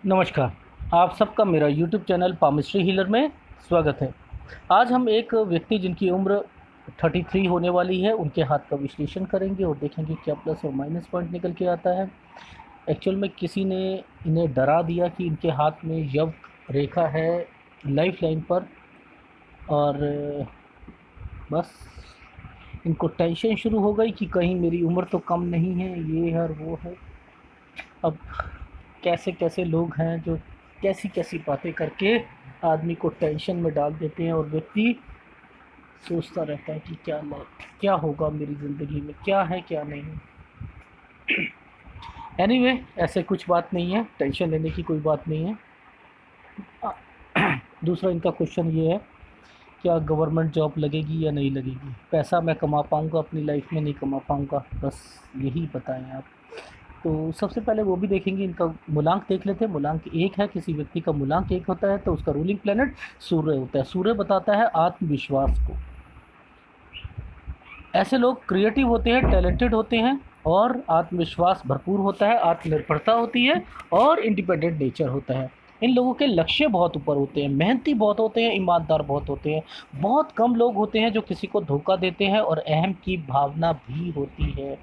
नमस्कार। आप सबका मेरा यूट्यूब चैनल पामिस्ट्री हीलर में स्वागत है। आज हम एक व्यक्ति जिनकी उम्र 33 होने वाली है, उनके हाथ का विश्लेषण करेंगे और देखेंगे क्या प्लस और माइनस पॉइंट निकल के आता है। एक्चुअल में किसी ने इन्हें डरा दिया कि इनके हाथ में यव रेखा है लाइफ लाइन पर, और बस इनको टेंशन शुरू हो गई कि कहीं मेरी उम्र तो कम नहीं है, ये है और वो है। अब कैसे कैसे लोग हैं जो कैसी कैसी बातें करके आदमी को टेंशन में डाल देते हैं, और व्यक्ति सोचता रहता है कि क्या होगा मेरी ज़िंदगी में, क्या है क्या नहीं। एनीवे, ऐसे कुछ बात नहीं है, टेंशन लेने की कोई बात नहीं है। दूसरा इनका क्वेश्चन ये है, क्या गवर्नमेंट जॉब लगेगी या नहीं लगेगी, पैसा मैं कमा पाऊँगा अपनी लाइफ में, नहीं कमा पाऊँगा, बस यही बताएं आप। तो सबसे पहले वो भी देखेंगे, इनका मूलांक देख लेते हैं। मूलांक एक है, किसी व्यक्ति का मूलांक एक होता है तो उसका रूलिंग प्लैनेट सूर्य होता है। सूर्य बताता है आत्मविश्वास को। ऐसे लोग क्रिएटिव होते हैं, टैलेंटेड होते हैं और आत्मविश्वास भरपूर होता है, आत्मनिर्भरता होती है और इंडिपेंडेंट नेचर होता है। इन लोगों के लक्ष्य बहुत ऊपर होते हैं, मेहनती बहुत होते हैं, ईमानदार बहुत होते हैं। बहुत कम लोग होते हैं जो किसी को धोखा देते हैं, और अहम की भावना भी होती है।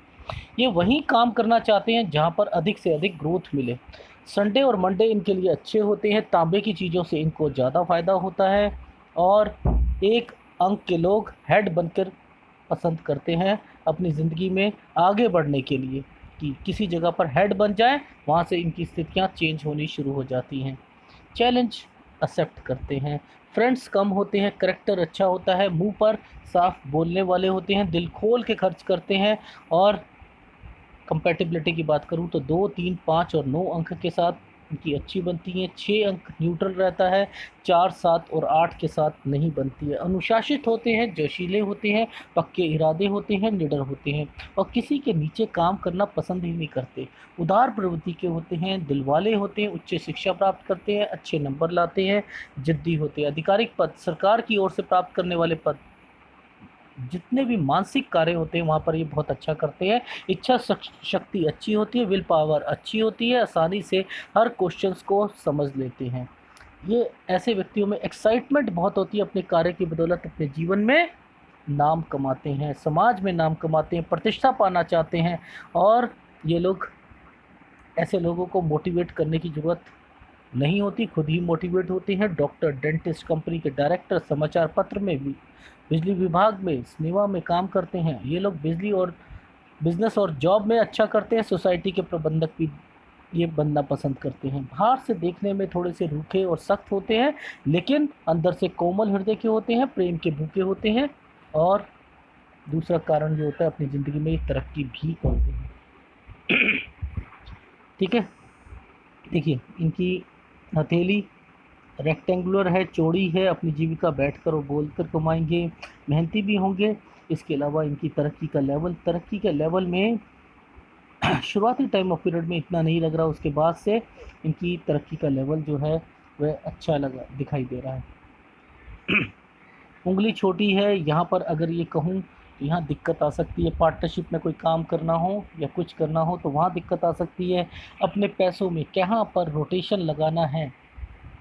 ये वहीं काम करना चाहते हैं जहाँ पर अधिक से अधिक ग्रोथ मिले। संडे और मंडे इनके लिए अच्छे होते हैं, तांबे की चीज़ों से इनको ज़्यादा फ़ायदा होता है। और एक अंक के लोग हेड बनकर पसंद करते हैं अपनी ज़िंदगी में आगे बढ़ने के लिए, कि किसी जगह पर हेड बन जाए, वहाँ से इनकी स्थितियाँ चेंज होनी शुरू हो जाती हैं। चैलेंज एक्सेप्ट करते हैं। फ्रेंड्स कम होते हैं, करेक्टर अच्छा होता है, मुंह पर साफ बोलने वाले होते हैं, दिल खोल के खर्च करते हैं। और कंपैटिबिलिटी की बात करूँ तो 2, 3, 5 और 9 अंक के साथ इनकी अच्छी बनती हैं। 6 अंक न्यूट्रल रहता है, 4, 7 और 8 के साथ नहीं बनती है। अनुशासित होते हैं, जोशीले होते हैं, पक्के इरादे होते हैं, निडर होते हैं और किसी के नीचे काम करना पसंद ही नहीं करते। उदार प्रवृत्ति के होते हैं, दिलवाले होते हैं, उच्च शिक्षा प्राप्त करते हैं, अच्छे नंबर लाते हैं, जिद्दी होते हैं। आधिकारिक पद, सरकार की ओर से प्राप्त करने वाले पद, जितने भी मानसिक कार्य होते हैं वहाँ पर ये बहुत अच्छा करते हैं। इच्छा शक्ति अच्छी होती है, विल पावर अच्छी होती है, आसानी से हर क्वेश्चंस को समझ लेते हैं। ये ऐसे व्यक्तियों में एक्साइटमेंट बहुत होती है, अपने कार्य की बदौलत अपने जीवन में नाम कमाते हैं, समाज में नाम कमाते हैं, प्रतिष्ठा पाना चाहते हैं। और ये लोग, ऐसे लोगों को मोटिवेट करने की ज़रूरत नहीं होती, खुद ही मोटिवेट होते हैं। डॉक्टर, डेंटिस्ट, कंपनी के डायरेक्टर, समाचार पत्र में भी, बिजली विभाग में, सिनेमा में काम करते हैं। ये लोग बिजली और बिजनेस और जॉब में अच्छा करते हैं। सोसाइटी के प्रबंधक भी ये बनना पसंद करते हैं। बाहर से देखने में थोड़े से रूखे और सख्त होते हैं, लेकिन अंदर से कोमल हृदय के होते हैं, प्रेम के भूखे होते हैं। और दूसरा कारण जो होता है, अपनी ज़िंदगी में तरक्की भी करते हैं। ठीक है, देखिए इनकी हथेली रेक्टेंगुलर है, चौड़ी है, अपनी जीविका बैठकर और बोलकर कमाएंगे, मेहनती भी होंगे। इसके अलावा इनकी तरक्की के लेवल में शुरुआती टाइम ऑफ पीरियड में इतना नहीं लग रहा, उसके बाद से इनकी तरक्की का लेवल जो है वह अच्छा लगा दिखाई दे रहा है। उंगली छोटी है, यहाँ पर अगर ये कहूँ तो यहाँ दिक्कत आ सकती है। पार्टनरशिप में कोई काम करना हो या कुछ करना हो तो वहाँ दिक्कत आ सकती है। अपने पैसों में कहाँ पर रोटेशन लगाना है,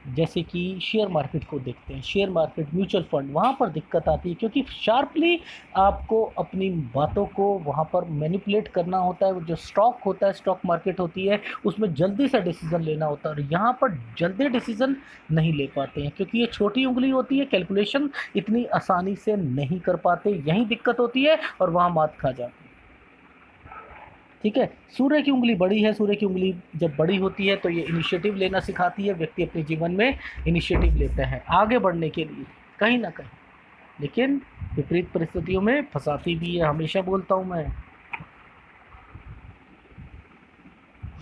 जैसे कि शेयर मार्केट को देखते हैं, शेयर मार्केट, म्यूचुअल फंड, वहाँ पर दिक्कत आती है, क्योंकि शार्पली आपको अपनी बातों को वहाँ पर मैनिपुलेट करना होता है। वो जो स्टॉक होता है, स्टॉक मार्केट होती है, उसमें जल्दी से डिसीज़न लेना होता है, और यहाँ पर जल्दी डिसीज़न नहीं ले पाते हैं क्योंकि ये छोटी उंगली होती है, कैलकुलेशन इतनी आसानी से नहीं कर पाते, यही दिक्कत होती है और वहाँ मात खा जाती है। ठीक है, सूर्य की उंगली बड़ी है। सूर्य की उंगली जब बड़ी होती है तो ये इनिशिएटिव लेना सिखाती है। व्यक्ति अपने जीवन में इनिशिएटिव लेता है आगे बढ़ने के लिए कहीं ना कहीं, लेकिन विपरीत परिस्थितियों में फंसाती भी है। हमेशा बोलता हूँ मैं,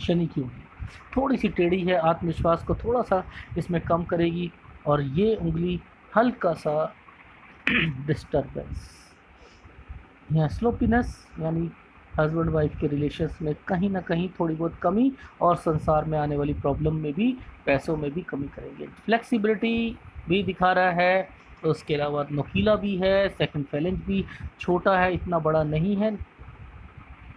शनि की उंगली थोड़ी सी टेढ़ी है, आत्मविश्वास को थोड़ा सा इसमें कम करेगी। और ये उंगली हल्का सा डिस्टर्बेंस या स्लोपीनेस, यानी हस्बैंड वाइफ के रिलेशंस में कहीं ना कहीं थोड़ी बहुत कमी, और संसार में आने वाली प्रॉब्लम में भी, पैसों में भी कमी करेंगे। फ्लेक्सिबिलिटी भी दिखा रहा है, तो उसके अलावा नुकीला भी है। सेकंड फैलेंज भी छोटा है, इतना बड़ा नहीं है।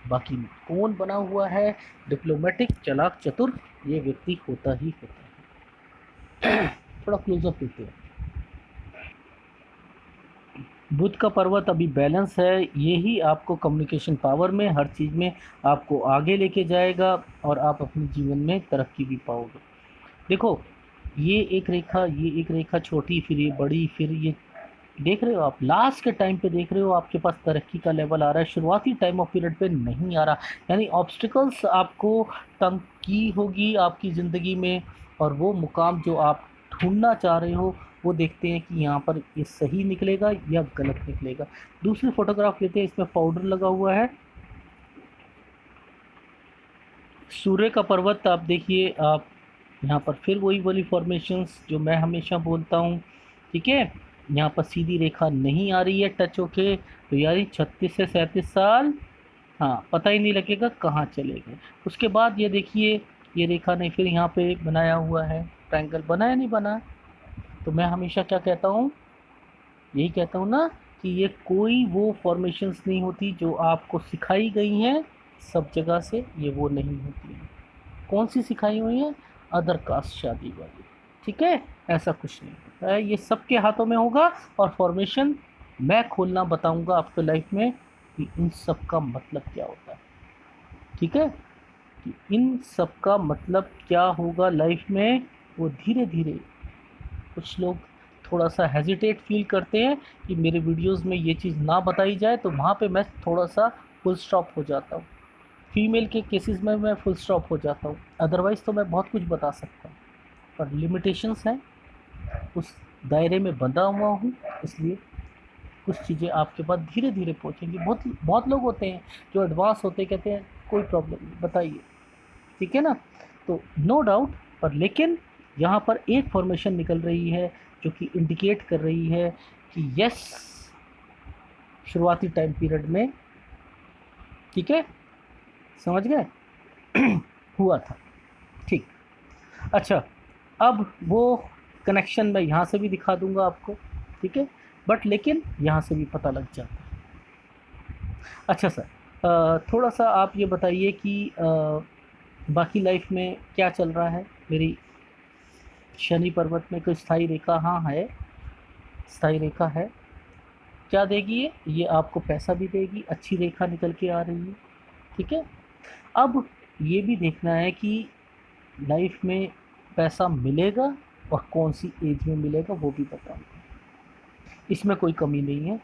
बाकी कौन बना हुआ है डिप्लोमेटिक, चालाक, चतुर, ये व्यक्ति होता ही होता है। थोड़ा क्लोजअप लेते हैं। बुध का पर्वत अभी बैलेंस है, यही आपको कम्युनिकेशन पावर में, हर चीज़ में आपको आगे लेके जाएगा और आप अपने जीवन में तरक्की भी पाओगे। देखो, ये एक रेखा छोटी, फिर ये बड़ी, फिर ये देख रहे हो आप, लास्ट के टाइम पे देख रहे हो आपके पास तरक्की का लेवल आ रहा है, शुरुआती टाइम ऑफ पीरियड पे नहीं आ रहा। यानी ऑब्स्टिकल्स आपको तंग की होगी आपकी ज़िंदगी में, और वो मुकाम जो आप ढूंढना चाह रहे हो वो देखते हैं कि यहाँ पर ये सही निकलेगा या गलत निकलेगा। दूसरी फोटोग्राफ लेते हैं, इसमें पाउडर लगा हुआ है। सूर्य का पर्वत आप देखिए, आप यहाँ पर फिर वही वाली फॉर्मेशंस जो मैं हमेशा बोलता हूँ, ठीक है। यहाँ पर सीधी रेखा नहीं आ रही है टच होके, तो यार 36 से 37 साल, हाँ, पता ही नहीं लगेगा कहाँ चले गए। उसके बाद ये देखिए, ये रेखा ने फिर यहाँ पे बनाया हुआ है, ट्रायंगल बना है नहीं बना। तो मैं हमेशा क्या कहता हूँ, यही कहता हूँ ना कि ये कोई वो फॉर्मेशंस नहीं होती जो आपको सिखाई गई हैं सब जगह से, ये वो नहीं होती है। कौन सी सिखाई हुई है? अदर कास्ट शादी वाली, ठीक है। ऐसा कुछ नहीं होता है, ये सबके हाथों में होगा। और फॉर्मेशन मैं खोलना बताऊंगा आपको लाइफ में कि इन सब का मतलब क्या होता है, ठीक है। कि इन सब का मतलब क्या होगा लाइफ में, वो धीरे धीरे। कुछ लोग थोड़ा सा हेजिटेट फील करते हैं कि मेरे वीडियोस में ये चीज़ ना बताई जाए, तो वहाँ पे मैं थोड़ा सा फुल स्टॉप हो जाता हूँ। फीमेल के केसेस में मैं फुल स्टॉप हो जाता हूँ, अदरवाइज़ तो मैं बहुत कुछ बता सकता हूँ, पर लिमिटेशंस हैं, उस दायरे में बंधा हुआ हूँ, इसलिए कुछ चीज़ें आपके पास धीरे धीरे पहुँचेंगी। बहुत बहुत लोग होते हैं जो एडवांस होते हैं, कहते हैं कोई प्रॉब्लम नहीं, बताइए, ठीक है ना। तो नो डाउट, पर लेकिन यहाँ पर एक फॉर्मेशन निकल रही है जो कि इंडिकेट कर रही है कि यस, शुरुआती टाइम पीरियड में, ठीक है, समझ गए, हुआ था, ठीक। अच्छा, अब वो कनेक्शन मैं यहाँ से भी दिखा दूंगा आपको, ठीक है, बट लेकिन यहाँ से भी पता लग जाता है। अच्छा सर, थोड़ा सा आप ये बताइए कि बाकी लाइफ में क्या चल रहा है मेरी। शनि पर्वत में कोई स्थायी रेखा, हाँ है, स्थायी रेखा है। क्या देगी ये आपको पैसा भी देगी, अच्छी रेखा निकल के आ रही है, ठीक है। अब ये भी देखना है कि लाइफ में पैसा मिलेगा और कौन सी एज में मिलेगा वो भी बताऊंगा, इसमें कोई कमी नहीं है।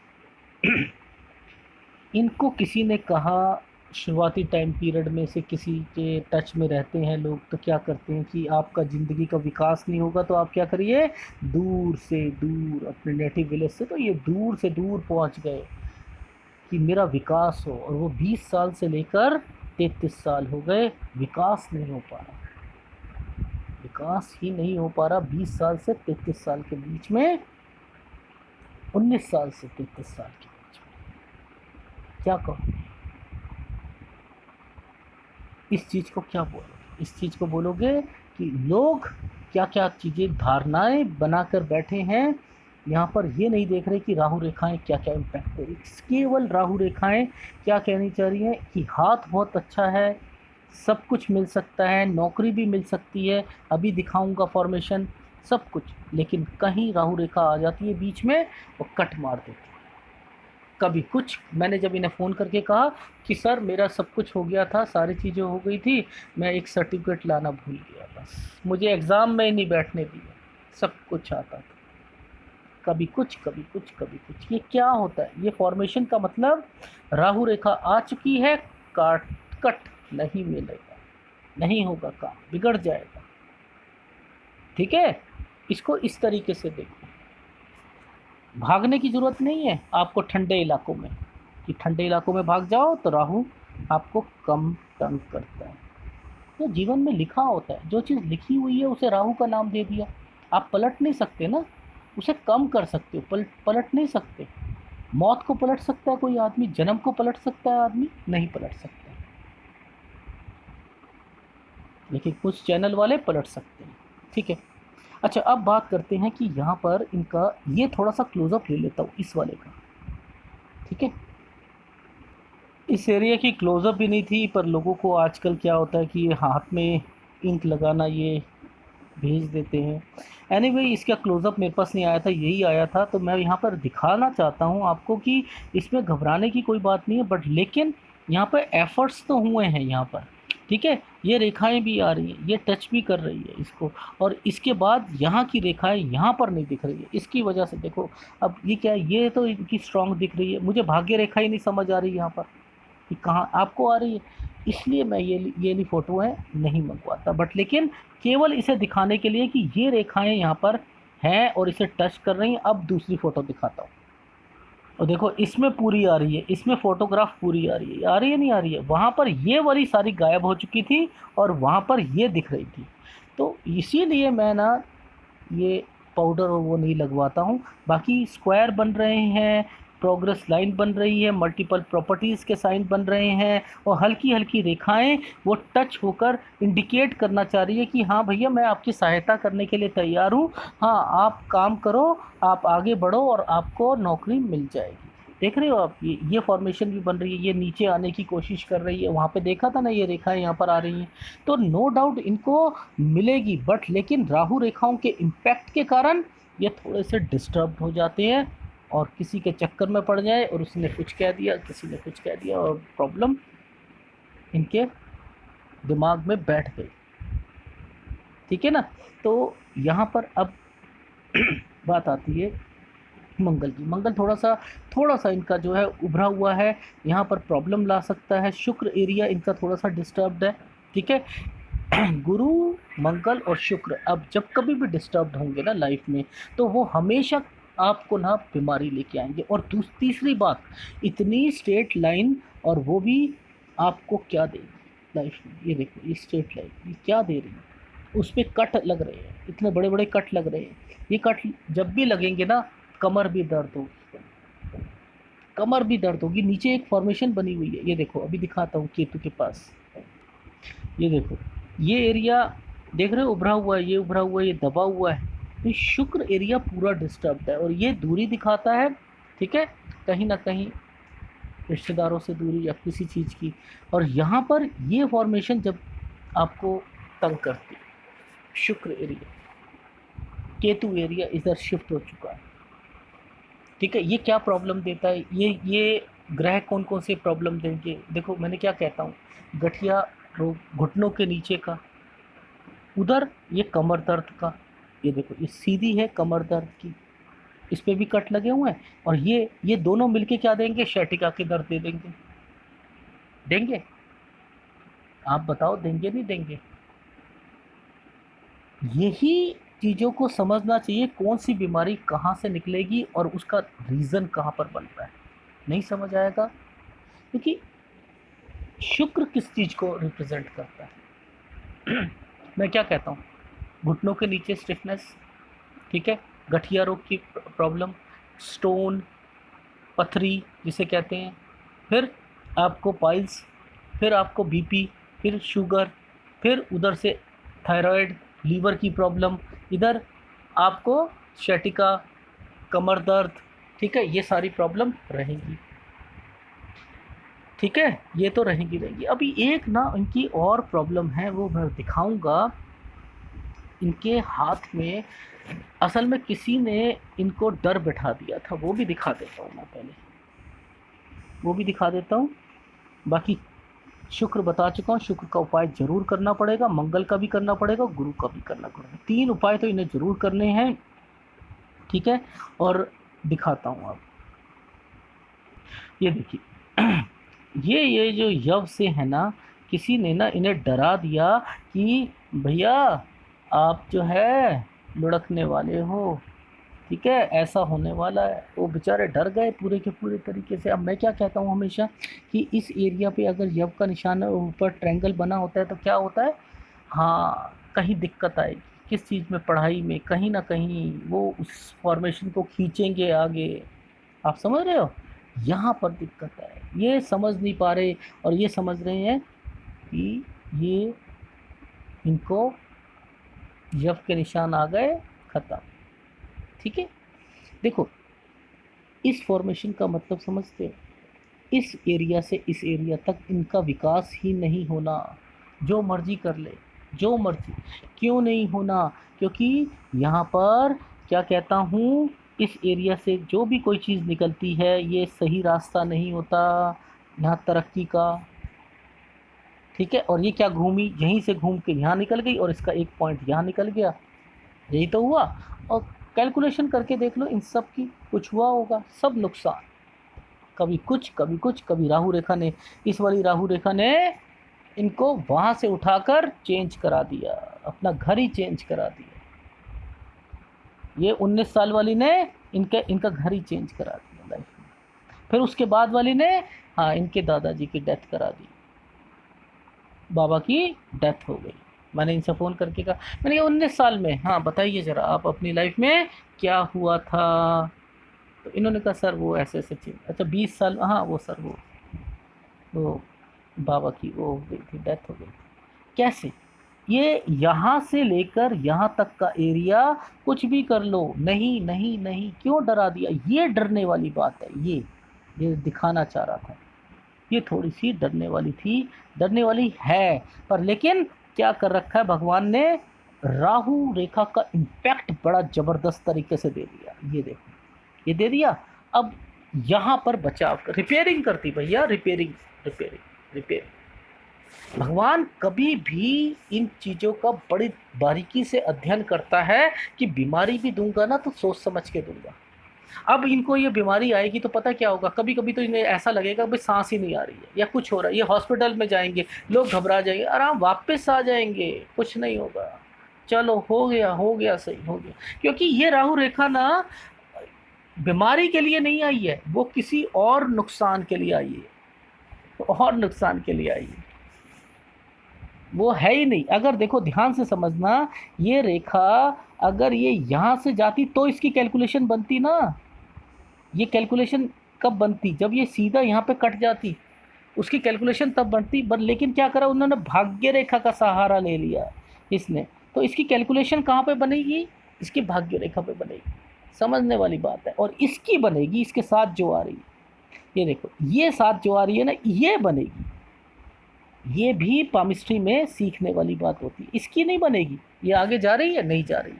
इनको किसी ने कहा, शुरुआती टाइम पीरियड में से किसी के टच में रहते हैं लोग, तो क्या करते हैं कि आपका ज़िंदगी का विकास नहीं होगा, तो आप क्या करिए, दूर से दूर अपने नेटिव विलेज से, तो ये दूर से दूर पहुंच गए कि मेरा विकास हो, और वो 20 साल से लेकर 33 साल हो गए, विकास नहीं हो पा रहा, विकास ही नहीं हो पा रहा। 20 साल से 33 साल के बीच में, 19 साल से 33 साल के बीच में, क्या कहो, इस चीज़ को क्या बोलोगे? इस चीज़ को बोलोगे कि लोग क्या क्या चीज़ें, धारणाएं बनाकर बैठे हैं, यहाँ पर ये नहीं देख रहे कि राहु रेखाएं क्या क्या इम्पैक्ट दे रही। केवल राहु रेखाएं क्या कहनी चाह रही हैं कि हाथ बहुत अच्छा है, सब कुछ मिल सकता है, नौकरी भी मिल सकती है, अभी दिखाऊंगा फॉर्मेशन, सब कुछ, लेकिन कहीं राहु रेखा आ जाती है बीच में और कट मार देती है। कभी कुछ, मैंने जब इन्हें फ़ोन करके कहा कि सर मेरा सब कुछ हो गया था, सारी चीज़ें हो गई थी, मैं एक सर्टिफिकेट लाना भूल गया, बस मुझे एग्ज़ाम में ही नहीं बैठने दिया, सब कुछ आता था। कभी कुछ, कभी कुछ, कभी कुछ, ये क्या होता है? ये फॉर्मेशन का मतलब राहु रेखा आ चुकी है, काट कट नहीं मिलेगा, नहीं होगा, काम बिगड़ जाएगा, ठीक है। इसको इस तरीके से देखो, भागने की ज़रूरत नहीं है आपको ठंडे इलाकों में, कि ठंडे इलाकों में भाग जाओ तो राहु आपको कम तंग करता है। तो जीवन में लिखा होता है, जो चीज़ लिखी हुई है उसे राहु का नाम दे दिया, आप पलट नहीं सकते ना, उसे कम कर सकते हो, पलट नहीं सकते। मौत को पलट सकता है कोई आदमी, जन्म को पलट सकता है आदमी, नहीं पलट सकता, लेकिन कुछ चैनल वाले पलट सकते हैं, ठीक है। अच्छा, अब बात करते हैं कि यहाँ पर इनका, ये थोड़ा सा क्लोजअप ले लेता हूँ इस वाले का, ठीक है। इस एरिया की क्लोज़अप भी नहीं थी, पर लोगों को आजकल क्या होता है कि ये हाथ में इंक लगाना ये भेज देते हैं। एनीवे इसका क्लोज़अप मेरे पास नहीं आया था, यही आया था, तो मैं यहाँ पर दिखाना चाहता हूँ आपको कि इसमें घबराने की कोई बात नहीं है, बट लेकिन यहाँ पर एफ़र्ट्स तो हुए हैं यहाँ पर, ठीक है? ये रेखाएँ भी आ रही हैं, ये टच भी कर रही है इसको, और इसके बाद यहाँ की रेखाएँ यहाँ पर नहीं दिख रही है, इसकी वजह से देखो। अब ये क्या है, ये तो इनकी स्ट्रॉन्ग दिख रही है, मुझे भाग्य रेखा ही नहीं समझ आ रही यहाँ पर कि कहाँ आपको आ रही है, इसलिए मैं ये वाली फ़ोटो है नहीं मंगवाता, बट लेकिन केवल इसे दिखाने के लिए कि ये रेखाएं यहाँ पर हैं और इसे टच कर रही हैं। अब दूसरी फ़ोटो दिखाता हूँ, और देखो इसमें पूरी आ रही है, इसमें फ़ोटोग्राफ पूरी आ रही है नहीं आ रही है, वहाँ पर ये वाली सारी गायब हो चुकी थी और वहाँ पर ये दिख रही थी। तो इसीलिए मैं ना ये पाउडर और वो नहीं लगवाता हूँ। बाकी स्क्वायर बन रहे हैं, प्रोग्रेस लाइन बन रही है, मल्टीपल प्रॉपर्टीज़ के साइन बन रहे हैं, और हल्की हल्की रेखाएं वो टच होकर इंडिकेट करना चाह रही है कि हाँ भैया मैं आपकी सहायता करने के लिए तैयार हूँ, हाँ आप काम करो, आप आगे बढ़ो और आपको नौकरी मिल जाएगी। देख रहे हो आप, ये फॉर्मेशन भी बन रही है, ये नीचे आने की कोशिश कर रही है, वहाँ पे देखा था ना ये रेखाएं यहाँ पर आ रही हैं, तो नो डाउट इनको मिलेगी, बट लेकिन राहु रेखाओं के इम्पैक्ट के कारण ये थोड़े से डिस्टर्ब हो जाते हैं, और किसी के चक्कर में पड़ जाए और उसने कुछ कह दिया, किसी ने कुछ कह दिया, और प्रॉब्लम इनके दिमाग में बैठ गई। ठीक है ना? तो यहाँ पर अब बात आती है मंगल की। मंगल थोड़ा सा इनका जो है उभरा हुआ है, यहाँ पर प्रॉब्लम ला सकता है। शुक्र एरिया इनका थोड़ा सा डिस्टर्ब्ड है, ठीक है। गुरु, मंगल और शुक्र अब जब कभी भी डिस्टर्ब्ड होंगे ना लाइफ में, तो वो हमेशा आपको ना बीमारी लेके आएंगे। और तीसरी बात, इतनी स्ट्रेट लाइन, और वो भी आपको क्या देगी लाइफ में, ये देखो ये स्ट्रेट लाइन ये क्या दे रही है, उस पर कट लग रहे हैं, इतने बड़े बड़े कट लग रहे हैं। ये कट जब भी लगेंगे ना, कमर भी दर्द होगी, कमर भी दर्द होगी। नीचे एक फॉर्मेशन बनी हुई है, ये देखो अभी दिखाता हूँ केतु के पास, ये देखो ये एरिया देख रहे हो उभरा हुआ है, ये उभरा हुआ है, ये दबा हुआ है, तो शुक्र एरिया पूरा डिस्टर्ब्ड है, और ये दूरी दिखाता है, ठीक है, कहीं ना कहीं रिश्तेदारों से दूरी या किसी चीज़ की। और यहाँ पर ये फॉर्मेशन जब आपको तंग करती है, शुक्र एरिया, केतु एरिया इधर शिफ्ट हो चुका है, ठीक है। ये क्या प्रॉब्लम देता है, ये ग्रह कौन कौन से प्रॉब्लम देंगे, देखो मैंने क्या कहता हूँ, गठिया रोग, घुटनों के नीचे का, उधर ये कमर दर्द का, ये देखो ये सीधी है कमर दर्द की, इस पे भी कट लगे हुए हैं, और ये दोनों मिलके क्या देंगे, शैटिका के दर्द दे देंगे। देंगे? आप बताओ देंगे नहीं देंगे? यही चीज़ों को समझना चाहिए, कौन सी बीमारी कहाँ से निकलेगी और उसका रीज़न कहाँ पर बन रहा है। नहीं समझ आएगा, क्योंकि शुक्र किस चीज़ को रिप्रेजेंट करता है। मैं क्या कहता हूँ, घुटनों के नीचे स्टिफनेस, ठीक है, गठिया रोग की प्रॉब्लम, स्टोन, पथरी जिसे कहते हैं, फिर आपको पाइल्स, फिर आपको बीपी, फिर शुगर, फिर उधर से थायराइड, लीवर की प्रॉब्लम, इधर आपको शैटिका, कमर दर्द, ठीक है, ये सारी प्रॉब्लम रहेंगी, ठीक है, ये तो रहेंगी। अभी एक ना इनकी और प्रॉब्लम है, वो मैं दिखाऊंगा। इनके हाथ में असल में किसी ने इनको डर बैठा दिया था, वो भी दिखा देता हूँ मैं पहले, वो भी दिखा देता हूँ। बाकी शुक्र बता चुका हूँ, शुक्र का उपाय जरूर करना पड़ेगा, मंगल का भी करना पड़ेगा, गुरु का भी करना पड़ेगा, 3 उपाय तो इन्हें जरूर करने हैं, ठीक है। और दिखाता हूँ आप, ये देखिए, ये जो यव से है ना, किसी ने ना इन्हें डरा दिया कि भैया आप जो है लुढ़कने वाले हो, ठीक है, ऐसा होने वाला है। वो बेचारे डर गए पूरे के पूरे तरीके से। अब मैं क्या कहता हूँ हमेशा कि इस एरिया पे अगर यव का निशान ऊपर ट्रायंगल बना होता है तो क्या होता है, हाँ कहीं दिक्कत आएगी, किस चीज़ में, पढ़ाई में, कहीं ना कहीं वो उस फॉर्मेशन को खींचेंगे आगे। आप समझ रहे हो, यहाँ पर दिक्कत है, ये समझ नहीं पा रहे, और ये समझ रहे हैं कि ये इनको यव के निशान आ गए, खत्म, ठीक है। देखो इस फॉर्मेशन का मतलब समझते हो, इस एरिया से इस एरिया तक इनका विकास ही नहीं होना। जो मर्जी कर ले, जो मर्जी, क्यों नहीं होना? क्योंकि यहाँ पर क्या कहता हूँ, इस एरिया से जो भी कोई चीज़ निकलती है ये सही रास्ता नहीं होता यहाँ तरक्की का। ठीक है, और ये क्या घूमी, यहीं से घूम के यहाँ निकल गई और इसका एक पॉइंट यहाँ निकल गया, यही तो हुआ। और कैलकुलेशन करके देख लो इन सब की, कुछ हुआ होगा, सब नुकसान, कभी कुछ कभी कुछ। कभी राहु रेखा ने, इस वाली राहु रेखा ने इनको वहाँ से उठाकर चेंज करा दिया, अपना घर ही चेंज करा दिया। ये 19 साल वाली ने इनका घर ही चेंज करा दिया लाइफ में। फिर उसके बाद वाली ने, हाँ, इनके दादाजी की डेथ करा दी, बाबा की डेथ हो गई। मैंने इनसे फ़ोन करके कहा, मैंने कहा 19 साल में, हाँ बताइए ज़रा आप अपनी लाइफ में क्या हुआ था? तो इन्होंने कहा सर वो ऐसे ऐसे चीज़। अच्छा 20 साल, हाँ वो सर वो बाबा की वो हो गई थी, डेथ हो गई थी। कैसे? ये यहाँ से लेकर यहाँ तक का एरिया कुछ भी कर लो, नहीं नहीं नहीं, क्यों डरा दिया? ये डरने वाली बात है, ये दिखाना चाह रहा था, ये थोड़ी सी डरने वाली थी, डरने वाली है। पर लेकिन क्या कर रखा है भगवान ने, राहु रेखा का इम्पैक्ट बड़ा ज़बरदस्त तरीके से दे दिया। ये देखो, ये दे दिया। अब यहाँ पर बचाव रिपेयरिंग करती भैया, रिपेयरिंग रिपेयरिंग रिपेयरिंग। भगवान कभी भी इन चीज़ों का बड़ी बारीकी से अध्ययन करता है कि बीमारी भी दूंगा ना तो सोच समझ के दूंगा। अब इनको ये बीमारी आएगी तो पता क्या होगा, कभी कभी तो इन्हें ऐसा लगेगा भाई सांस ही नहीं आ रही है या कुछ हो रहा है, ये हॉस्पिटल में जाएंगे, लोग घबरा जाएंगे, आराम वापस आ जाएंगे, कुछ नहीं होगा, चलो हो गया सही हो गया। क्योंकि ये राहु रेखा ना बीमारी के लिए नहीं आई है, वो किसी और नुकसान के लिए आई है, और नुकसान के लिए आई है, वो है ही नहीं। अगर देखो ध्यान से समझना, ये रेखा अगर ये यहाँ से जाती तो इसकी कैलकुलेशन बनती ना। ये कैलकुलेशन कब बनती? जब ये सीधा यहाँ पे कट जाती, उसकी कैलकुलेशन तब बनती। पर लेकिन क्या करा उन्होंने, भाग्य रेखा का सहारा ले लिया इसने, तो इसकी कैलकुलेशन कहाँ पे बनेगी? इसकी भाग्य रेखा पे बनेगी। समझने वाली बात है। और इसकी बनेगी इसके साथ जो आ रही है, ये देखो, ये साथ जो आ रही है ना, ये बनेगी। ये भी पामिस्ट्री में सीखने वाली बात होती है, इसकी नहीं बनेगी। ये आगे जा रही है, नहीं जा रही,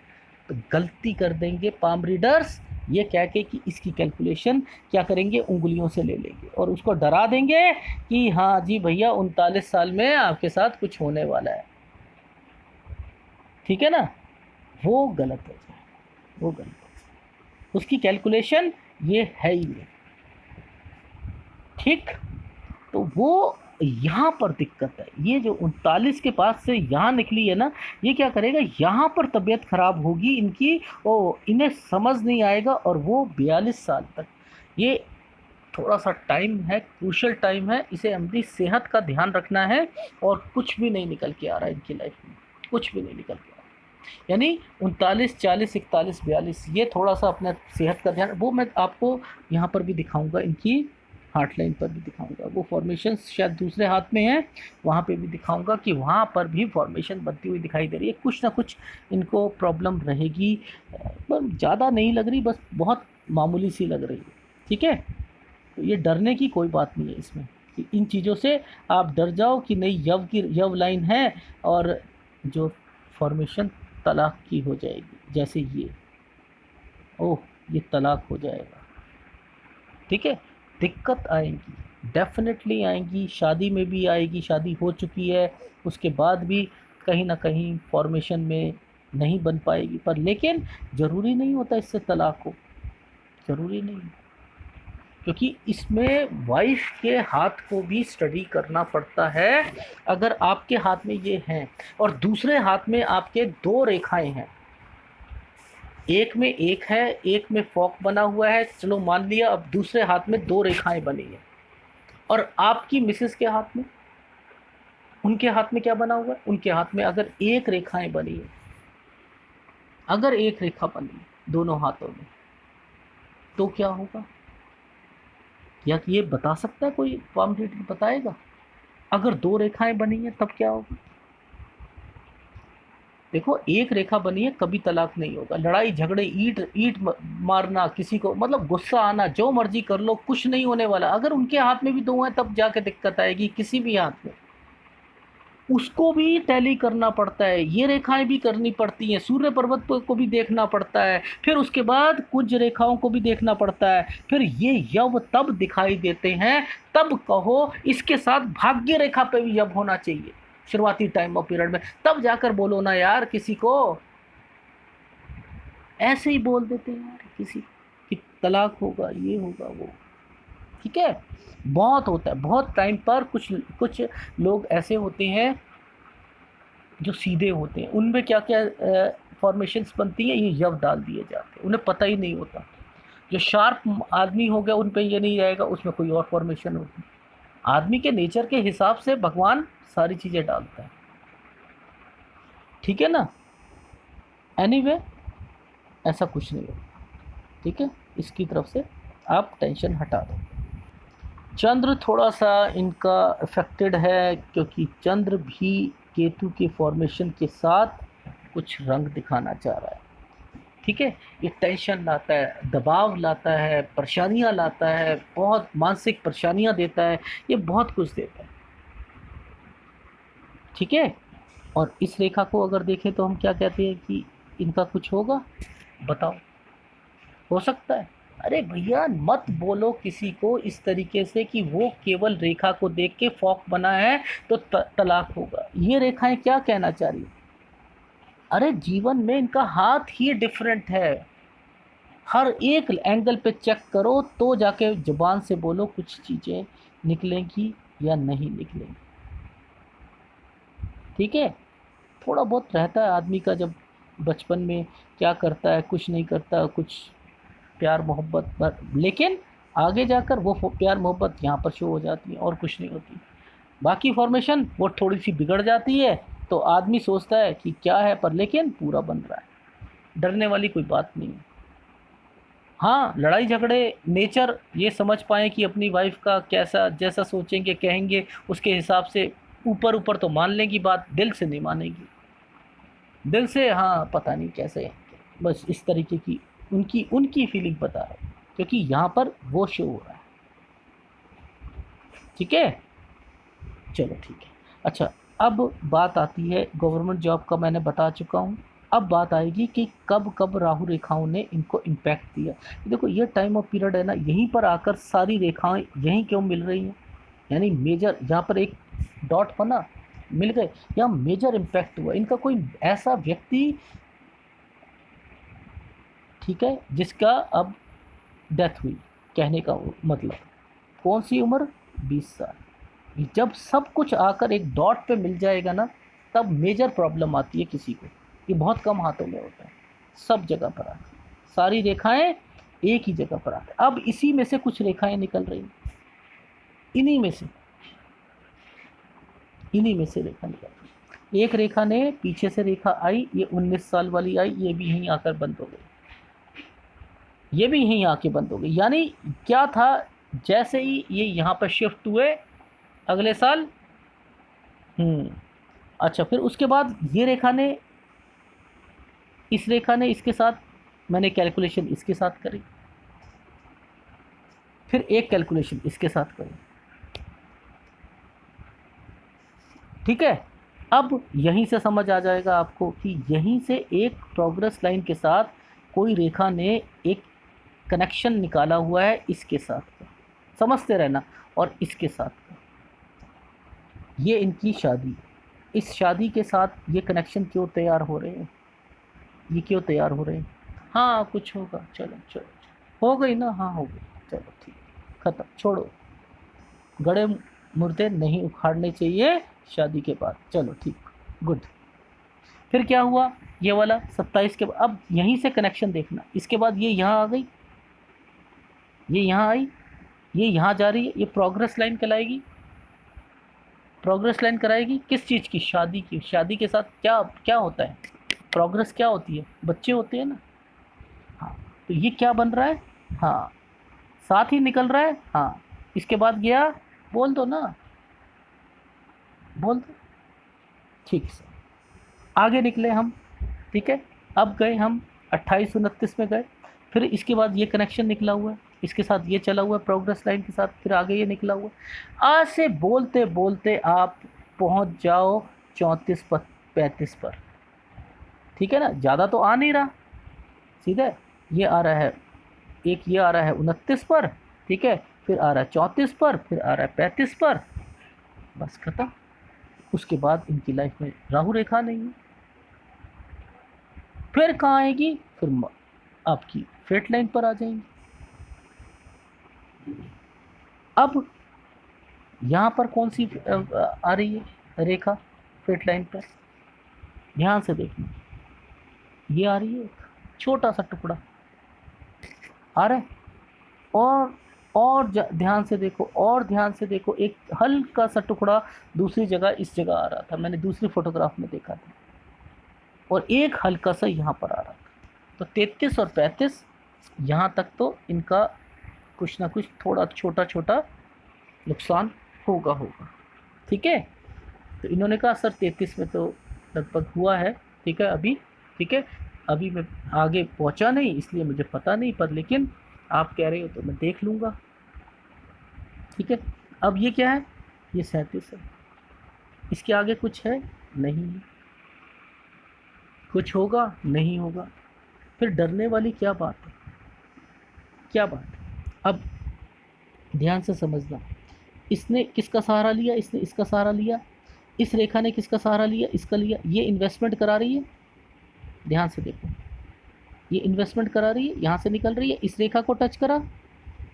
तो गलती कर देंगे पाम रीडर्स, ये कह के कि इसकी कैलकुलेशन क्या करेंगे, उंगलियों से ले लेंगे और उसको डरा देंगे कि हाँ जी भैया 39 साल में आपके साथ कुछ होने वाला है। ठीक है ना? वो गलत हो जाए, वो गलत हो जाए। उसकी कैलकुलेशन ये है ही नहीं। ठीक, तो वो यहाँ पर दिक्कत है। ये जो 39 के पास से यहाँ निकली है ना, ये क्या करेगा, यहाँ पर तबीयत खराब होगी इनकी, इन्हें समझ नहीं आएगा। और वो 42 साल तक, ये थोड़ा सा टाइम है, क्रूशल टाइम है, इसे अपनी सेहत का ध्यान रखना है। और कुछ भी नहीं निकल के आ रहा है इनकी लाइफ में, कुछ भी नहीं निकल के आ रहा। यानी 39, 40, 41, 42, ये थोड़ा सा अपना सेहत का ध्यान, वो मैं आपको यहाँ पर भी दिखाऊंगा, इनकी हार्ट लाइन पर भी दिखाऊंगा। वो फॉर्मेशन शायद दूसरे हाथ में है, वहाँ पे भी दिखाऊंगा कि वहाँ पर भी फॉर्मेशन बनती हुई दिखाई दे रही है। कुछ ना कुछ इनको प्रॉब्लम रहेगी, पर ज़्यादा नहीं लग रही, बस बहुत मामूली सी लग रही है। ठीक है, तो ये डरने की कोई बात नहीं है इसमें कि इन चीज़ों से आप डर जाओ कि नहीं यव लाइन है और जो फॉर्मेशन तलाक की हो जाएगी, जैसे ये, ओह ये तलाक हो जाएगा। ठीक है, दिक्कत आएगी, डेफिनेटली आएंगी, शादी में भी आएगी, शादी हो चुकी है उसके बाद भी कहीं ना कहीं फॉर्मेशन में नहीं बन पाएगी। पर लेकिन ज़रूरी नहीं होता इससे तलाक हो, ज़रूरी नहीं, क्योंकि इसमें वाइफ के हाथ को भी स्टडी करना पड़ता है। अगर आपके हाथ में ये हैं और दूसरे हाथ में आपके दो रेखाएं हैं, एक में एक है, एक में फॉक बना हुआ है, चलो मान लिया, अब दूसरे हाथ में दो रेखाएं बनी है, और आपकी मिसेस के हाथ में, उनके हाथ में क्या बना हुआ है, उनके हाथ में अगर एक रेखाएं बनी है, अगर एक रेखा बनी है दोनों हाथों में, तो क्या होगा? या ये बता सकता है कोई पाम रीडर, बताएगा? अगर दो रेखाएं बनी हैं तब क्या होगा? देखो एक रेखा बनी है, कभी तलाक नहीं होगा। लड़ाई झगड़े, ईंट ईंट मारना, किसी को मतलब गुस्सा आना, जो मर्जी कर लो, कुछ नहीं होने वाला। अगर उनके हाथ में भी दो हैं तब जाके दिक्कत आएगी, किसी भी हाथ में। उसको भी टैली करना पड़ता है, ये रेखाएं भी करनी पड़ती हैं, सूर्य पर्वत को भी देखना पड़ता है, फिर उसके बाद कुछ रेखाओं को भी देखना पड़ता है, फिर ये यव तब दिखाई देते हैं। तब कहो इसके साथ भाग्य रेखा पे भी यव होना चाहिए शुरुआती टाइम ऑफ पीरियड में, तब जाकर बोलो ना यार किसी को। ऐसे ही बोल देते हैं यार किसी कि तलाक होगा, ये होगा, वो। ठीक है, बहुत होता है, बहुत टाइम पर कुछ कुछ लोग ऐसे होते हैं जो सीधे होते हैं, उनमें क्या क्या फॉर्मेशंस बनती हैं, ये यव डाल दिए जाते हैं, उन्हें पता ही नहीं होता। जो शार्प आदमी हो गया उन पे ये नहीं रहेगा, उसमें कोई और फॉर्मेशन होगी। आदमी के नेचर के हिसाब से भगवान सारी चीज़ें डालता है। ठीक है ना। एनीवे, ऐसा कुछ नहीं होता। ठीक है, इसकी तरफ से आप टेंशन हटा दो। चंद्र थोड़ा सा इनका अफेक्टेड है, क्योंकि चंद्र भी केतु के फॉर्मेशन के साथ कुछ रंग दिखाना चाह रहा है। ठीक है, ये टेंशन लाता है, दबाव लाता है, परेशानियां लाता है, बहुत मानसिक परेशानियां देता है, ये बहुत कुछ देता है। ठीक है, और इस रेखा को अगर देखें तो हम क्या कहते हैं कि इनका कुछ होगा, बताओ, हो सकता है। अरे भैया मत बोलो किसी को इस तरीके से कि वो केवल रेखा को देख के फॉक बना है तो तलाक होगा। ये रेखाएं क्या कहना चाह रही है? अरे जीवन में इनका हाथ ही डिफरेंट है। हर एक एंगल पे चेक करो तो जाके जुबान से बोलो कुछ चीज़ें निकलेंगी या नहीं निकलेंगी। ठीक है, थोड़ा बहुत रहता है आदमी का, जब बचपन में क्या करता है, कुछ नहीं करता, कुछ प्यार मोहब्बत पर, लेकिन आगे जाकर वो प्यार मोहब्बत यहाँ पर शो हो जाती है और कुछ नहीं होती। बाकी फॉर्मेशन वो थोड़ी सी बिगड़ जाती है तो आदमी सोचता है कि क्या है, पर लेकिन पूरा बन रहा है। डरने वाली कोई बात नहीं है। हाँ, लड़ाई झगड़े नेचर ये समझ पाएँ कि अपनी वाइफ का कैसा, जैसा सोचेंगे कहेंगे उसके हिसाब से, ऊपर ऊपर तो मान लेंगी बात, दिल से नहीं मानेगी। दिल से हाँ पता नहीं कैसे, बस इस तरीके की उनकी उनकी फीलिंग बता रहा हूँ, क्योंकि यहाँ पर वो शो हो रहा है। ठीक है, चलो ठीक है। अच्छा, अब बात आती है गवर्नमेंट जॉब का, मैंने बता चुका हूँ। अब बात आएगी कि कब कब राहु रेखाओं ने इनको इम्पैक्ट दिया। देखो ये टाइम ऑफ पीरियड है ना, यहीं पर आकर सारी रेखाएं यहीं क्यों मिल रही हैं, यानी मेजर यहाँ पर एक डॉट बना, मिल गए, यहाँ मेजर इम्पैक्ट हुआ इनका। कोई ऐसा व्यक्ति, ठीक है, जिसका अब डेथ हुई, कहने का मतलब कौन सी उम्र, 20 साल। जब सब कुछ आकर एक डॉट पे मिल जाएगा ना, तब मेजर प्रॉब्लम आती है किसी को। ये बहुत कम हाथों में होता है, सब जगह पर आती है, सारी रेखाएं एक ही जगह पर आती है। अब इसी में से कुछ रेखाएं निकल रही हैं, इन्हीं में से, इन्हीं में से रेखा निकल रही। एक रेखा ने पीछे से रेखा आई, ये 19 साल वाली आई, ये भी यहीं आकर बंद हो गई, ये भी यहीं आके बंद हो गई। यानी क्या था, जैसे ही ये यहाँ पर शिफ्ट हुए अगले साल, अच्छा, फिर उसके बाद ये रेखा ने, इस रेखा ने इसके साथ, मैंने कैलकुलेशन इसके साथ करी, फिर एक कैलकुलेशन इसके साथ करी। ठीक है, अब यहीं से समझ आ जाएगा आपको कि यहीं से एक प्रोग्रेस लाइन के साथ कोई रेखा ने एक कनेक्शन निकाला हुआ है इसके साथ का, समझते रहना, और इसके साथ का, ये इनकी शादी, इस शादी के साथ ये कनेक्शन क्यों तैयार हो रहे हैं, ये क्यों तैयार हो रहे हैं। हाँ कुछ होगा, चलो चलो, हो गई ना, हाँ हो गई, चलो ठीक, खत्म, छोड़ो। गड़े मुर्दे नहीं उखाड़ने चाहिए शादी के बाद, चलो ठीक, गुड। फिर क्या हुआ, ये वाला 27 के बाद, अब यहीं से कनेक्शन देखना, इसके बाद ये यहाँ आ गई, ये यहाँ आई, ये यहाँ जा रही है, ये प्रोग्रेस लाइन कहलाएगी। प्रोग्रेस लाइन कराएगी किस चीज़ की, शादी की। शादी के साथ क्या क्या होता है, प्रोग्रेस क्या होती है, बच्चे होते हैं ना। हाँ, तो ये क्या बन रहा है, हाँ साथ ही निकल रहा है, हाँ। इसके बाद गया, बोल दो ना, बोल दो, ठीक है। आगे निकले हम, ठीक है। अब गए हम 28-29 में गए, फिर इसके बाद ये कनेक्शन निकला हुआ है, इसके साथ ये चला हुआ है प्रोग्रेस लाइन के साथ, फिर आगे ये निकला हुआ है। आज से बोलते बोलते आप पहुंच जाओ 34 पर, 35 पर, ठीक है ना। ज़्यादा तो आ नहीं रहा, सीधा ये आ रहा है, एक ये आ रहा है 29 पर, ठीक है, फिर आ रहा है 34 पर, फिर आ रहा है 35 पर, बस खत्म। उसके बाद इनकी लाइफ में राहु रेखा नहीं है। फिर कहाँ आएगी, फिर आपकी फेट लाइन पर आ जाएंगी। अब यहाँ पर कौन सी आ रही है रेखा फेट लाइन पर, ध्यान से देखना, ये आ रही है एक छोटा सा टुकड़ा आ रहा है, और ध्यान से देखो, और ध्यान से देखो, एक हल्का सा टुकड़ा दूसरी जगह इस जगह आ रहा था, मैंने दूसरी फोटोग्राफ में देखा था, और एक हल्का सा यहाँ पर आ रहा था। तो 33 और 35 यहाँ तक तो इनका कुछ ना कुछ थोड़ा छोटा छोटा नुकसान होगा, ठीक है। तो इन्होंने कहा सर 33 में तो लगभग हुआ है, ठीक है अभी, ठीक है अभी मैं आगे पहुंचा नहीं इसलिए मुझे पता नहीं, पर लेकिन आप कह रहे हो तो मैं देख लूँगा, ठीक है। अब ये क्या है, ये 37 है, इसके आगे कुछ है नहीं, कुछ होगा नहीं होगा, फिर डरने वाली क्या बात है, क्या बात है। अब ध्यान से समझना, इसने किसका सहारा लिया, इसने इसका सहारा लिया, इस रेखा ने किसका सहारा लिया, इसका लिया, ये इन्वेस्टमेंट करा रही है, ध्यान से देखो, ये इन्वेस्टमेंट करा रही है, यहाँ से निकल रही है, इस रेखा को टच करा,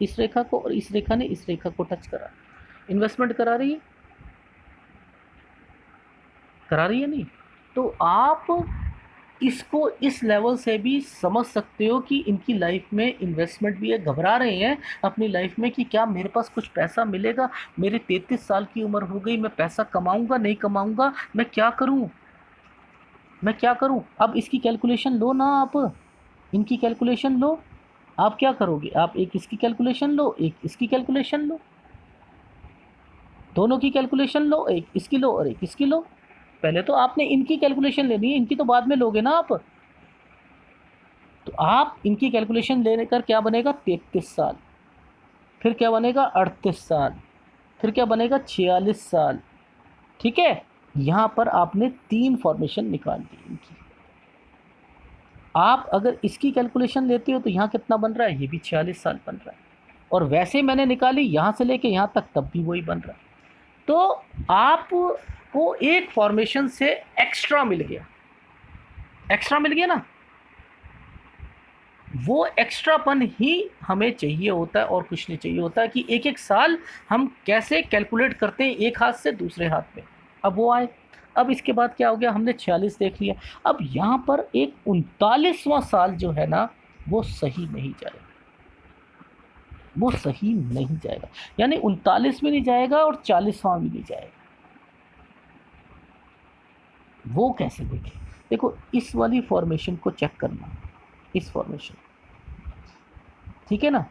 इस रेखा को, और इस रेखा ने इस रेखा को टच करा, इन्वेस्टमेंट करा रही है, करा रही है नहीं। तो आप इसको इस लेवल से भी समझ सकते हो कि इनकी लाइफ में इन्वेस्टमेंट भी है, घबरा रहे हैं अपनी लाइफ में कि क्या मेरे पास कुछ पैसा मिलेगा, मेरी 33 साल की उम्र हो गई, मैं पैसा कमाऊंगा नहीं कमाऊंगा, मैं क्या करूं, मैं क्या करूं। अब इसकी कैलकुलेशन लो ना आप, इनकी कैलकुलेशन लो, आप क्या करोगे, आप एक इसकी कैलकुलेशन लो, एक इसकी कैलकुलेशन लो, दोनों की कैलकुलेशन लो, एक इसकी लो और एक इसकी लो। पहले तो आपने इनकी कैलकुलेशन लेनी है, इनकी तो बाद में लोगे ना आप। तो आप इनकी कैलकुलेशन लेने कर क्या बनेगा 33 साल, फिर क्या बनेगा 38 साल, फिर क्या बनेगा 46 साल, ठीक है। यहाँ पर आपने 3 फॉर्मेशन निकाल दी इनकी। आप अगर इसकी कैलकुलेशन लेते हो तो यहाँ कितना बन रहा है, ये भी 46 साल बन रहा है, और वैसे मैंने निकाली यहाँ से लेके यहाँ तक तब भी वही बन रहा है। तो आपको एक फॉर्मेशन से एक्स्ट्रा मिल गया, एक्स्ट्रा मिल गया ना, वो एक्स्ट्रापन ही हमें चाहिए होता है और कुछ नहीं चाहिए होता है कि एक एक साल हम कैसे कैलकुलेट करते हैं एक हाथ से दूसरे हाथ में। अब वो आए, अब इसके बाद क्या हो गया, हमने 46 देख लिया, अब यहाँ पर एक 39वां साल जो है ना वो सही नहीं जाएगा, वो सही नहीं जाएगा, यानी 39 में नहीं जाएगा और 40वां भी नहीं जाएगा। वो कैसे देखें, देखो इस वाली फॉर्मेशन को चेक करना, इस फॉर्मेशन, ठीक है ना,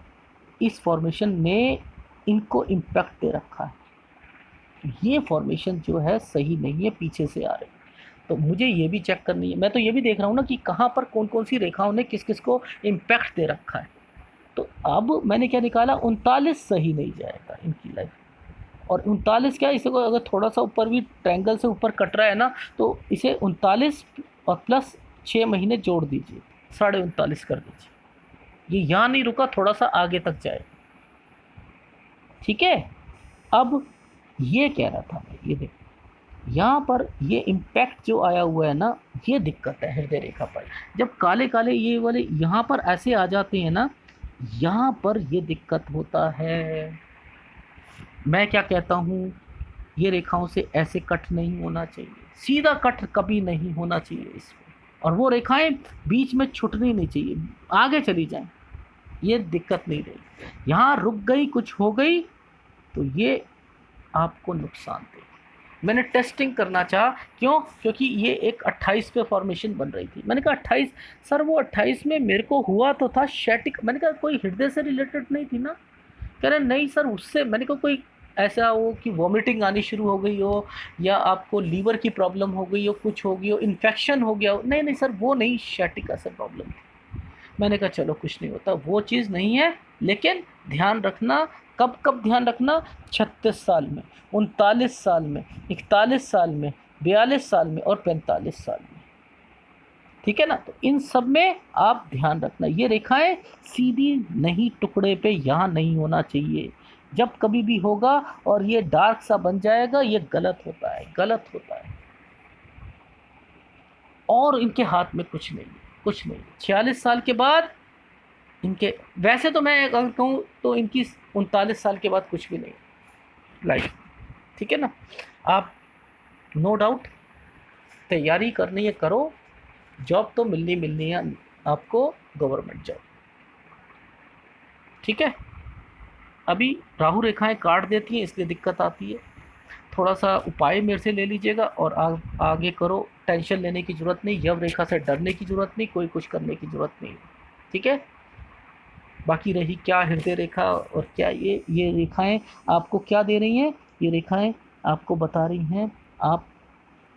इस फॉर्मेशन ने इनको इम्पैक्ट दे रखा है, ये फॉर्मेशन जो है सही नहीं है, पीछे से आ रही है। तो मुझे ये भी चेक करनी है, मैं तो ये भी देख रहा हूँ ना कि कहाँ पर कौन कौन सी रेखाओं ने किस किस को इम्पैक्ट दे रखा है। तो अब मैंने क्या निकाला, 39 सही नहीं जाएगा इनकी लाइफ, और 39 क्या, इसे अगर थोड़ा सा ऊपर भी ट्रायंगल से ऊपर कट रहा है ना, तो इसे 39 और प्लस 6 महीने जोड़ दीजिए, 39.5 कर दीजिए, ये यहाँ नहीं रुका, थोड़ा सा आगे तक जाए, ठीक है। अब ये कह रहा था मैं, ये देखो यहाँ पर ये इम्पैक्ट जो आया हुआ है ना, ये दिक्कत है हृदय रेखा पर, जब काले काले ये वाले यहाँ पर ऐसे आ जाते हैं ना, यहाँ पर ये दिक्कत होता है। मैं क्या कहता हूँ, ये रेखाओं से ऐसे कट नहीं होना चाहिए, सीधा कट कभी नहीं होना चाहिए इसमें, और वो रेखाएं बीच में छूटनी नहीं चाहिए, आगे चली जाएं, ये दिक्कत नहीं रही, यहाँ रुक गई कुछ हो गई तो ये आपको नुकसान दे। मैंने टेस्टिंग करना चाहा, क्यों, क्योंकि ये एक 28 पे फॉर्मेशन बन रही थी, मैंने कहा 28 सर, वो 28 में मेरे को हुआ तो था शैटिक, मैंने कहा कोई हृदय से रिलेटेड नहीं थी ना, कह रहे नहीं सर उससे, मैंने कहा कोई ऐसा हो कि वॉमिटिंग आनी शुरू हो गई हो, या आपको लीवर की प्रॉब्लम हो गई हो, कुछ हो गई हो, इन्फेक्शन हो गया हो, नहीं नहीं सर वो नहीं, शैटिका से प्रॉब्लम थी। मैंने कहा चलो कुछ नहीं होता, वो चीज़ नहीं है। लेकिन ध्यान रखना, कब कब ध्यान रखना, 36 साल में, 39 साल में, 41 साल में, 42 साल में और 45 साल में। ठीक है ना, तो इन सब में आप ध्यान रखना, ये रेखाएं सीधी नहीं टुकड़े पे यहाँ नहीं होना चाहिए। जब कभी भी होगा और ये डार्क सा बन जाएगा, ये गलत होता है, गलत होता है। और इनके हाथ में कुछ नहीं है, कुछ नहीं। 46 साल के बाद इनके, वैसे तो मैं अगर कहूँ तो इनकी 39 साल के बाद कुछ भी नहीं लाइफ। ठीक है ना, आप नो डाउट तैयारी करनी है, करो। जॉब तो मिलनी मिलनी है आपको, गवर्नमेंट जॉब। ठीक है, अभी राहु रेखाएं काट देती हैं इसलिए दिक्कत आती है। थोड़ा सा उपाय मेरे से ले लीजिएगा और आगे करो। टेंशन लेने की ज़रूरत नहीं, यव रेखा से डरने की ज़रूरत नहीं, कोई कुछ करने की ज़रूरत नहीं। ठीक है, बाकी रही क्या हृदय रेखा और क्या ये रेखाएं आपको क्या दे रही हैं, ये रेखाएं आपको बता रही हैं आप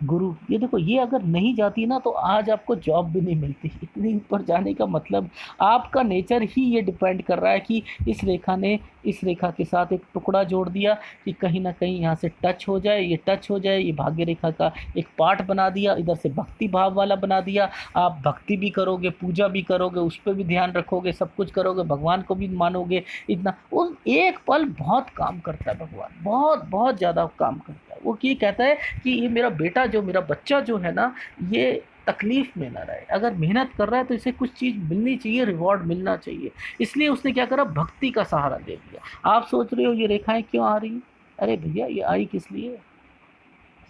गुरु, ये देखो, ये अगर नहीं जाती ना तो आज आपको जॉब भी नहीं मिलती। इतनी ऊपर जाने का मतलब आपका नेचर ही ये डिपेंड कर रहा है कि इस रेखा ने इस रेखा के साथ एक टुकड़ा जोड़ दिया कि कहीं ना कहीं यहाँ से टच हो जाए, ये टच हो जाए, ये भाग्य रेखा का एक पार्ट बना दिया, इधर से भक्ति भाव वाला बना दिया। आप भक्ति भी करोगे, पूजा भी करोगे, उस पर भी ध्यान रखोगे, सब कुछ करोगे, भगवान को भी मानोगे। इतना उस एक पल बहुत काम करता है भगवान, बहुत बहुत ज़्यादा काम करता है। वो ये कहता है कि ये मेरा बेटा, जो मेरा बच्चा जो है ना, ये तकलीफ में ना रहे। अगर मेहनत कर रहा है तो इसे कुछ चीज़ मिलनी चाहिए, रिवॉर्ड मिलना चाहिए। इसलिए उसने क्या करा, भक्ति का सहारा दे दिया। आप सोच रहे हो ये रेखाएं क्यों आ रही हैं? अरे भैया ये आई किस लिए?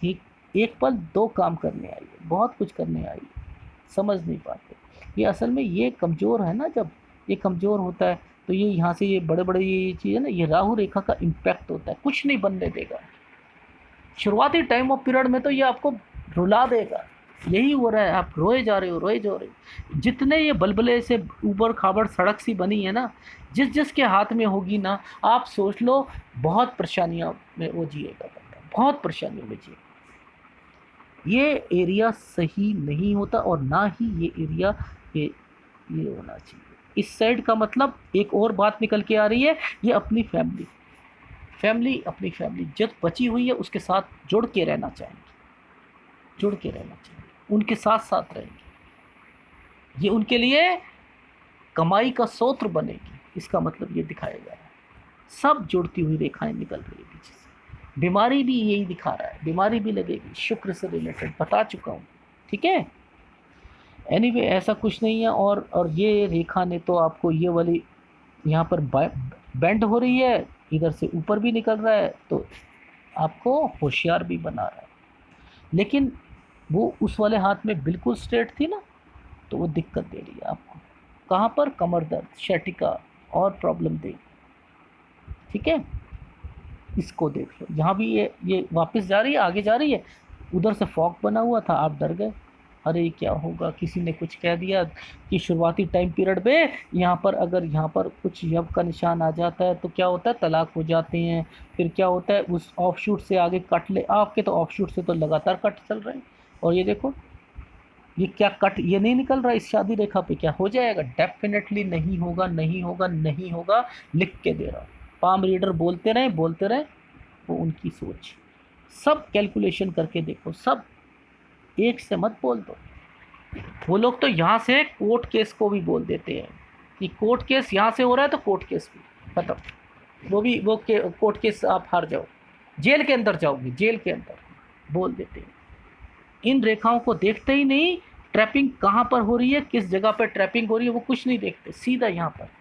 एक एक पल दो काम करने आई है, बहुत कुछ करने आई है, समझ नहीं पाते। ये असल में ये कमज़ोर है ना, जब ये कमज़ोर होता है तो ये यहाँ से ये बड़े बड़े ये चीज़ है ना, ये राहु रेखा का इम्पैक्ट होता है, कुछ नहीं बनने देगा। शुरुआती टाइम ऑफ पीरियड में तो ये आपको रुला देगा। यही हो रहा है, आप रोए जा रहे हो, रोए जा रहे हो। जितने ये बलबले से ऊबड़ खाबड़ सड़क सी बनी है ना, जिस जिसके हाथ में होगी ना, आप सोच लो बहुत परेशानियों में वो जिएगा बंदा, बहुत परेशानियों में जिएगा। ये एरिया सही नहीं होता, और ना ही ये एरिया ये होना चाहिए। इस साइड का मतलब एक और बात निकल के आ रही है, ये अपनी अपनी फैमिली जब बची हुई है उसके साथ जुड़ के रहना चाहेंगे, जुड़ के रहना चाहिए, उनके साथ साथ रहेंगे। ये उनके लिए कमाई का स्रोत बनेगी, इसका मतलब ये दिखाया गया है। सब जुड़ती हुई रेखाएं निकल रही है पीछे से। बीमारी भी यही दिखा रहा है, बीमारी भी लगेगी, शुक्र से रिलेटेड बता चुका हूँ। ठीक है, एनीवे ऐसा कुछ नहीं है। और ये रेखा ने तो आपको ये वाली यहाँ पर बेंड हो रही है, इधर से ऊपर भी निकल रहा है, तो आपको होशियार भी बना रहा है। लेकिन वो उस वाले हाथ में बिल्कुल स्ट्रेट थी ना, तो वो दिक्कत दे रही है आपको। कहाँ पर? कमर दर्द, शैटिका और प्रॉब्लम देगी। ठीक है, इसको देख लो, यहाँ भी ये वापस जा रही है, आगे जा रही है। उधर से फॉग बना हुआ था, आप डर गए, अरे क्या होगा, किसी ने कुछ कह दिया कि शुरुआती टाइम पीरियड में यहाँ पर अगर यहाँ पर कुछ यव का निशान आ जाता है तो क्या होता है, तलाक हो जाते हैं। फिर क्या होता है, उस ऑफ शूट से आगे कट ले, आपके तो ऑफ शूट से तो लगातार कट चल रहे हैं। और ये देखो, ये क्या कट ये नहीं निकल रहा इस शादी रेखा पे, क्या हो जाएगा? डेफिनेटली नहीं होगा, नहीं होगा, नहीं होगा, लिख के दे रहा हूँ। पाम रीडर बोलते रहे बोलते रहे, वो उनकी सोच। सब कैलकुलेशन करके देखो, सब एक से मत बोल दो। वो लोग तो यहाँ से कोर्ट केस को भी बोल देते हैं कि कोर्ट केस यहाँ से हो रहा है तो कोर्ट केस भी खत्म, वो कोर्ट केस आप हार जाओ, जेल के अंदर जाओगे, जेल के अंदर बोल देते हैं। इन रेखाओं को देखते ही नहीं, ट्रैपिंग कहाँ पर हो रही है, किस जगह पर ट्रैपिंग हो रही है, वो कुछ नहीं देखते, सीधा यहाँ पर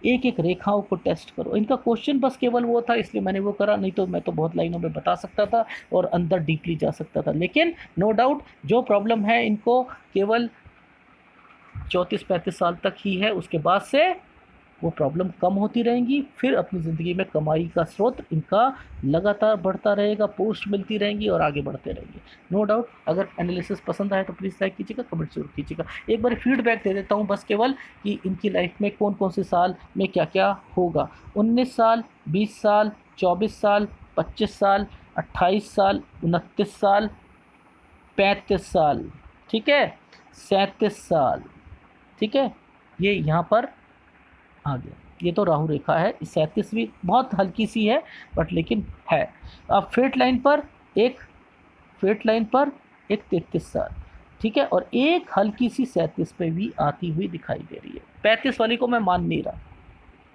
एक एक रेखाओं को टेस्ट करो। इनका क्वेश्चन बस केवल वो था, इसलिए मैंने वो करा, नहीं तो मैं तो बहुत लाइनों में बता सकता था और अंदर डीपली जा सकता था। लेकिन नो डाउट जो प्रॉब्लम है इनको केवल 34-35 साल तक ही है, उसके बाद से वो प्रॉब्लम कम होती रहेंगी, फिर अपनी ज़िंदगी में कमाई का स्रोत इनका लगातार बढ़ता रहेगा, पोस्ट मिलती रहेंगी और आगे बढ़ते रहेंगे। No doubt. अगर एनालिसिस पसंद आए तो प्लीज़ लाइक कीजिएगा, कमेंट जरूर कीजिएगा। एक बार फीडबैक दे देता हूँ बस केवल, कि इनकी लाइफ में कौन कौन से साल में क्या क्या होगा। 19 साल, 20 साल, 24 साल, 25 साल, 28 साल, 29 साल, 35 साल, ठीक है, 37 साल, ठीक है। ये यहाँ पर आ गया। ये तो राहु रेखा है, 37वीं बहुत हल्की सी है, बट लेकिन है। अब फेट लाइन पर एक 33 साल, ठीक है, और एक हल्की सी 37 पे भी आती हुई दिखाई दे रही है। 35 वाली को मैं मान नहीं रहा,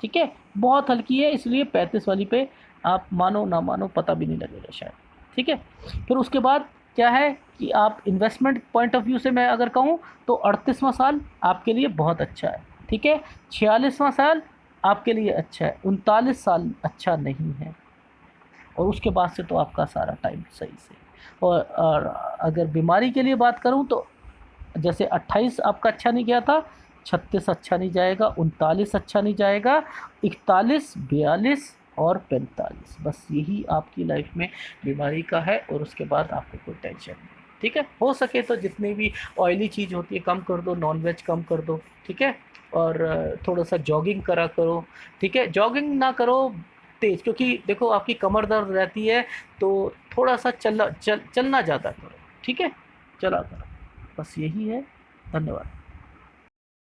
ठीक है, बहुत हल्की है, इसलिए 35 वाली पे आप मानो ना मानो पता भी नहीं लगेगा शायद, ठीक है। फिर उसके बाद क्या है कि आप इन्वेस्टमेंट पॉइंट ऑफ व्यू से मैं अगर कहूँ तो 38वां साल आपके लिए बहुत अच्छा है, ठीक है। 46वां साल आपके लिए अच्छा है, 39 साल अच्छा नहीं है, और उसके बाद से तो आपका सारा टाइम सही से। और अगर बीमारी के लिए बात करूँ तो जैसे 28 आपका अच्छा नहीं गया था, 36 अच्छा नहीं जाएगा, 39 अच्छा नहीं जाएगा, 41, 42 और 45, बस यही आपकी लाइफ में बीमारी का है, और उसके बाद आपको कोई टेंशन नहीं, ठीक है। हो सके तो जितनी भी ऑयली चीज़ होती है कम कर दो, नॉन वेज कम कर दो, ठीक है, और थोड़ा सा जॉगिंग करा करो, ठीक है। जॉगिंग ना करो तेज, क्योंकि देखो आपकी कमर दर्द रहती है, तो थोड़ा सा चलना ज़्यादा करो, ठीक है, चला करो, बस यही है। धन्यवाद।